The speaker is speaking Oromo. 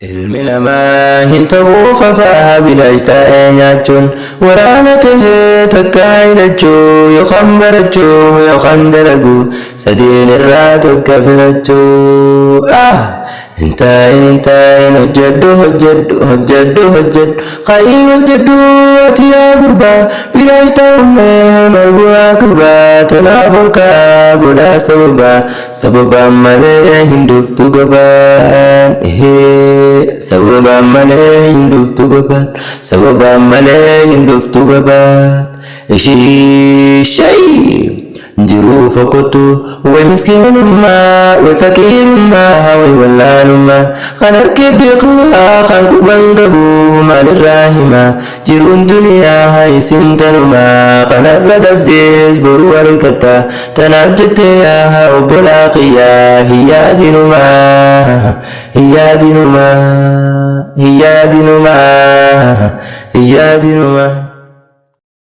ilmi namaa hin ta'uu fafaa bilaashtaa nyaachuun waraana tahee takkaa hidhachuu yookaan barachuu yookaan dalaguu sadeen irraa tokko filachuu. Hintaa'in hojjedhu qayyii hojjedhu ati yaa gurbaa bilaashtaa uumee malbu'aa gurbaa tanaaf olkaa godhaa sababaan malee hin dhuftu gabaan. Sababaan malee hin dhuftu gabaan. Ishii shay jiruu fokotu way miskiinummaa way fakiirummaa way wallaalummaa kan harkee beekaa kan quban qabu maalirraa himaa jiruun duniyaa isin tanumaa kanarra dhabdees boru argatta tanaaf jettee yaa obbolaa kiyyaa hiyyaadinumaa.